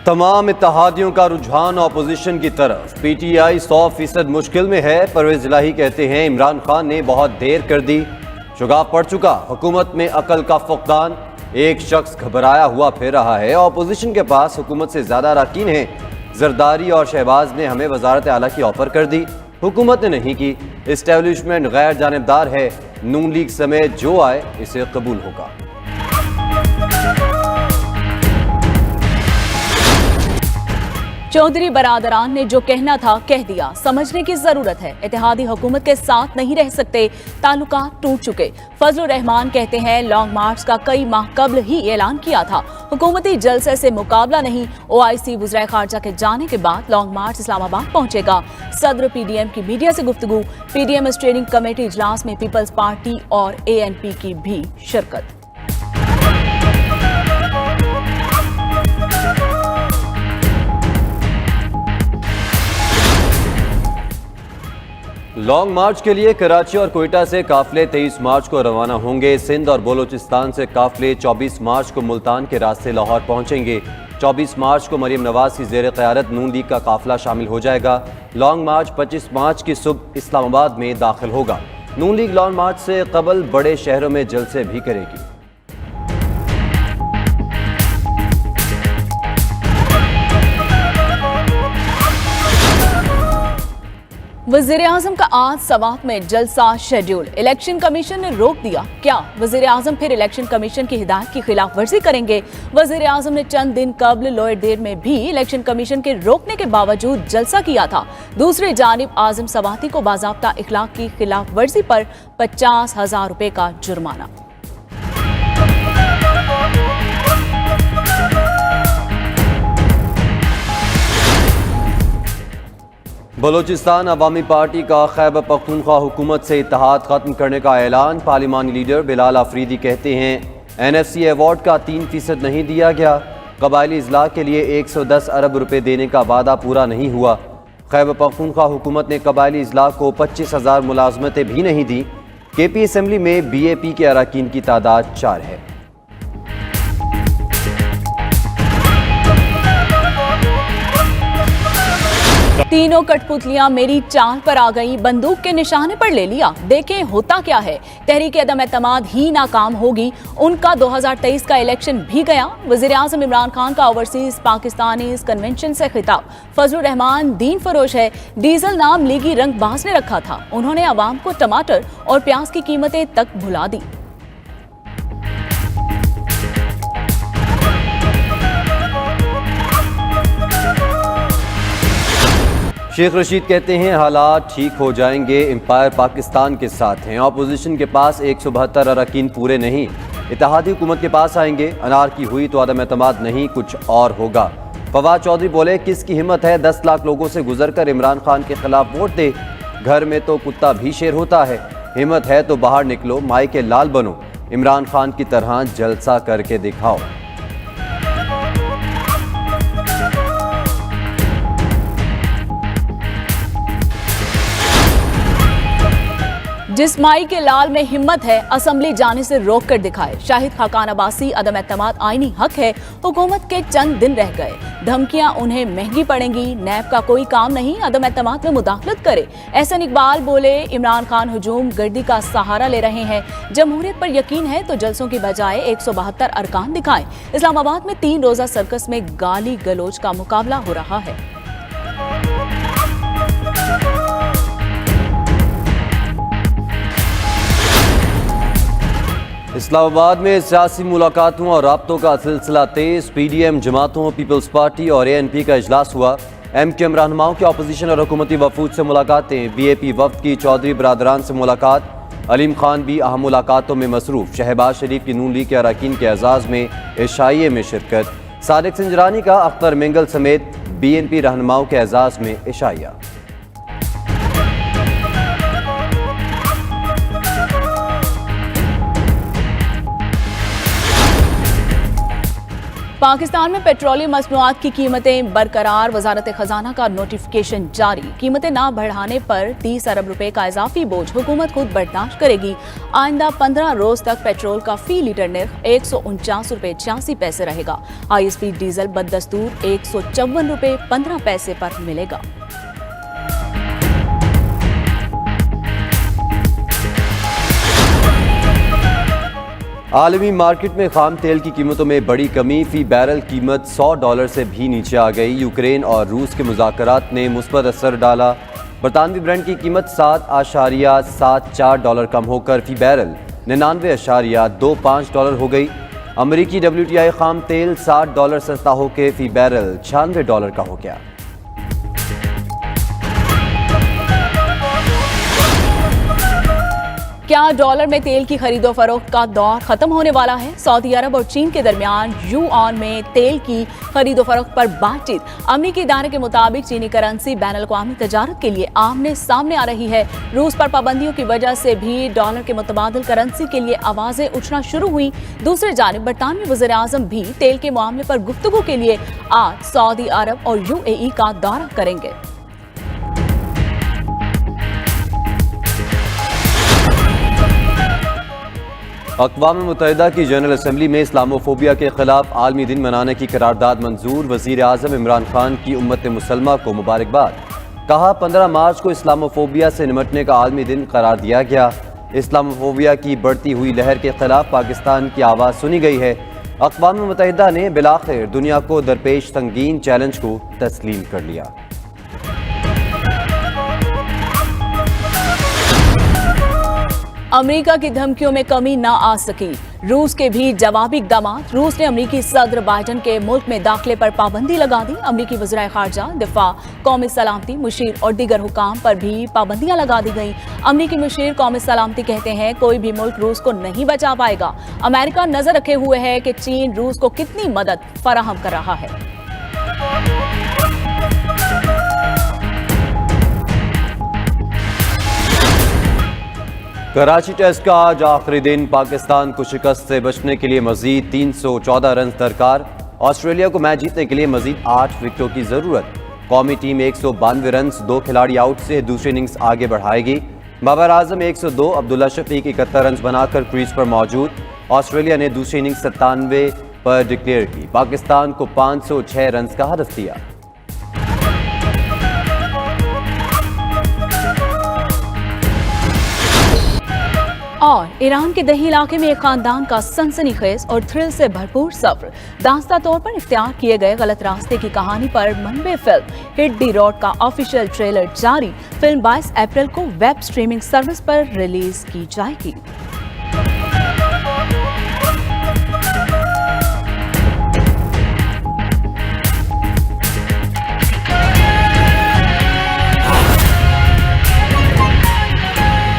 तमाम इत्तेहादियों का रुझान अपोजिशन की तरफ। पीटीआई 100% मुश्किल में है। परवेज इलाही कहते हैं इमरान खान ने बहुत देर कर दी, जुगाव पड़ चुका, हुकूमत में अकल का फुकदान। एक शख्स घबराया हुआ फिर रहा है। अपोजिशन के पास हुकूमत से ज्यादा अरकान हैं। जरदारी और शहबाज ने हमें वजारत आला की ऑफर कर दी, हुकूमत ने नहीं की। इस्टेब्लिशमेंट गैर जानिबदार है, नून लीग समेत जो आए इसे कबूल होगा। चौधरी बरादरान ने जो कहना था कह दिया, समझने की जरूरत है। इत्तेहादी हुकूमत के साथ नहीं रह सकते, ताल्लुकात टूट चुके। फजलुर रहमान कहते हैं लॉन्ग मार्च का कई माह कबल ही ऐलान किया था, हुकूमती जलसे से मुकाबला नहीं। OIC वज़ीर खारजा के जाने के बाद लॉन्ग मार्च इस्लामाबाद पहुंचेगा। सदर PDM की मीडिया से गुफ्तगू। PDM स्टीयरिंग कमेटी इजलास में पीपल्स पार्टी और ANP की भी शिरकत। लॉन्ग मार्च के लिए कराची और कोयटा से काफिले 23 मार्च को रवाना होंगे। सिंध और बलोचिस्तान से काफिले 24 मार्च को मुल्तान के रास्ते लाहौर पहुंचेंगे। 24 मार्च को मरीम नवाज की ज़ेर क़यादत नून लीग का काफिला शामिल हो जाएगा। लॉन्ग मार्च 25 मार्च की सुबह इस्लामाबाद में दाखिल होगा। नून लीग लॉन्ग मार्च से कबल बड़े शहरों में जलसे भी करेगी। वज़ीर आज़म का आज सवात में जलसा शेड्यूल। इलेक्शन कमीशन ने रोक दिया, क्या वज़ीर आज़म फिर इलेक्शन कमीशन की हिदायत की खिलाफ वर्जी करेंगे? वज़ीर आज़म ने चंद दिन कबल लोअर देर में भी इलेक्शन कमीशन के रोकने के बावजूद जलसा किया था। दूसरी जानिब आज़म सवाती को बाज़ाब्ता इखलाक की खिलाफ वर्जी पर 50,000 रुपए का जुर्माना। बलोचिस्तान अवामी पार्टी का खैबर पख्तूनख्वा हुकूमत से इत्तेहाद खत्म करने का ऐलान। पार्लिमानी लीडर बिलाल अफरीदी कहते हैं NFC अवार्ड का 3% नहीं दिया गया। कबायली इजलाह के लिए 110 अरब रुपए देने का वादा पूरा नहीं हुआ। खैबर पख्तूनख्वा हुकूमत ने कबायली इजलाह को 25,000 मुलाजमतें भी नहीं दी। KP असम्बली में BAP के अरकान की तादाद 4 है। तीनों कठपुतलियां मेरी चाल पर आ गई, बंदूक के निशाने पर ले लिया। देखें होता क्या है, तहरीक अदम एतमाद ही नाकाम होगी। उनका 2023 का इलेक्शन भी गया। वज़ीर आज़म इमरान खान का ओवरसीज पाकिस्तानी कन्वेंशन से खिताब। फजलुर रहमान दीन फरोश है, डीजल नाम लीगी रंगबाज ने रखा था। उन्होंने आवाम को टमाटर और प्याज की कीमतें तक भुला दी। शेख रशीद कहते हैं हालात ठीक हो जाएंगे, एम्पायर पाकिस्तान के साथ हैं। अपोजिशन के पास 172 अरकान पूरे नहीं, इत्तेहादी हुकूमत के पास आएंगे। अनार की हुई तो अदम एतमाद नहीं, कुछ और होगा। फवाद चौधरी बोले किसकी हिम्मत है 10 लाख लोगों से गुजरकर इमरान खान के खिलाफ वोट दे। घर में तो कुत्ता भी शेर होता है, हिम्मत है तो बाहर निकलो, माई के लाल बनो, इमरान खान की तरह जलसा करके दिखाओ। जिस माई के लाल में हिम्मत है, असम्बली जाने से रोक कर दिखाए। शाहिद खाकान अब्बासी अदम एतमाद आईनी हक है, हुकूमत के चंद दिन रह गए, धमकियां उन्हें महंगी पड़ेंगी। नैब का कोई काम नहीं, अदम एतमाद में मुदाखलत करे। एहसन इकबाल बोले इमरान खान हुजूम गर्दी का सहारा ले रहे हैं। जमहूरियत पर यकीन है तो जलसों की बजाय 172 अरकान दिखाएं। इस्लामाबाद में 3 रोजा सर्कस में गाली गलोच का मुकाबला हो रहा है। इस्लामाबाद में सियासी मुलाकातों और राब्तों का सिलसिला तेज। PDM जमातों, पीपल्स पार्टी और ANP का इजलास हुआ। MQM रहनुमाओं की अपोजिशन और हुकूमती वफूद से मुलाकातें। BAP वफ्द की चौधरी बरादरान से मुलाकात। अलीम खान भी अहम मुलाकातों में मसरूफ। शहबाज शरीफ की नून लीग के अरकान के एजाज़ में इशाइये में शिरकत। सादिक संजरानी का अख्तर मिंगल समेत BNP रहनुमाओं के एजाज़ में इशाइया। पाकिस्तान में पेट्रोलियम मसनूआत की कीमतें बरकरार, वजारत खजाना का नोटिफिकेशन जारी। कीमतें ना बढ़ाने पर 30 अरब रुपए का इजाफी बोझ हुकूमत खुद बर्दाश्त करेगी। आइंदा 15 रोज तक पेट्रोल का फी लीटर निर्ख 149 रुपए 86 पैसे रहेगा। हाई स्पीड डीजल बदस्तूर 154 रुपए 15 पैसे पर मिलेगा। आलमी मार्केट में खाम तेल की कीमतों में बड़ी कमी, फी बैरल कीमत $100 से भी नीचे आ गई। यूक्रेन और रूस के मुज़ाकरात ने मुस्बत असर डाला। बरतानवी ब्रेंड की कीमत $7.74 कम होकर फी बैरल $99.25 हो गई। अमरीकी WTI खाम तेल $60 सस्ता होकर फी बैरल $96 का हो गया। क्या डॉलर में तेल की खरीदो फरोख्त का दौर खत्म होने वाला है? सऊदी अरब और चीन के दरमियान युआन में तेल की खरीदो फरोख्त पर बातचीत। अमरीकी इदारे के मुताबिक चीनी करेंसी बैनुल-अक़वामी तजारत के लिए आमने सामने आ रही है। रूस पर पाबंदियों की वजह से भी डॉलर के मुतबादिल करेंसी के लिए आवाजें उठना शुरू हुई। दूसरी जानिब बरतानवी वज़ीर आज़म भी तेल के मामले पर गुफ्तगू के लिए आज सऊदी अरब और UAE का दौरा करेंगे। अक़वाम मुत्तहिदा की जनरल असम्बली में इस्लामोफोबिया के खिलाफ आलमी दिन मनाने की करारदाद मंजूर। वज़ीर आज़म इमरान खान की उम्मत मुसलमा को मुबारकबाद। कहा 15 मार्च को इस्लामोफोबिया से निमटने का आलमी दिन करार दिया गया। इस्लामोफोबिया की बढ़ती हुई लहर के खिलाफ पाकिस्तान की आवाज़ सुनी गई है। अक़वाम मुत्तहिदा ने बिलाखिर दुनिया को दरपेश संगीन चैलेंज को तस्लीम कर लिया। अमेरिका की धमकियों में कमी न आ सकी, रूस के भी जवाबी इक़दाम। रूस ने अमेरिकी सदर बाइडन के मुल्क में दाखिले पर पाबंदी लगा दी। अमेरिकी वज़ीर ख़ारजा, दिफा, कौमी सलामती मुशीर और दीगर हुकाम पर भी पाबंदियां लगा दी गईं। अमेरिकी मुशीर कौमी सलामती कहते हैं कोई भी मुल्क रूस को नहीं बचा पाएगा। अमेरिका नजर रखे हुए है कि चीन रूस को कितनी मदद फराहम कर रहा है। कराची टेस्ट का आज आखिरी दिन। पाकिस्तान को शिकस्त से बचने के लिए मजीद 314 रन दरकार। ऑस्ट्रेलिया को मैच जीतने के लिए मजीद 8 विकेटों की जरूरत। कौमी टीम 192 रन 2 खिलाड़ी आउट से दूसरी इनिंग्स आगे बढ़ाएगी। बाबर आजम 102, अब्दुल्ला शफीक 71 रन बनाकर क्रीज पर मौजूद। ऑस्ट्रेलिया ने दूसरी इनिंग्स 97 पर डिक्लेयर की। पाकिस्तान को 506 रन का हदफ दिया। और ईरान के दही इलाके में एक खानदान का सनसनीखेज और थ्रिल से भरपूर सफर। दास्ता तौर पर इख्तियार किए गए गलत रास्ते की कहानी पर मनबे फिल्म हिट दी रोड का ऑफिशियल ट्रेलर जारी। फिल्म 22 अप्रैल को वेब स्ट्रीमिंग सर्विस पर रिलीज की जाएगी।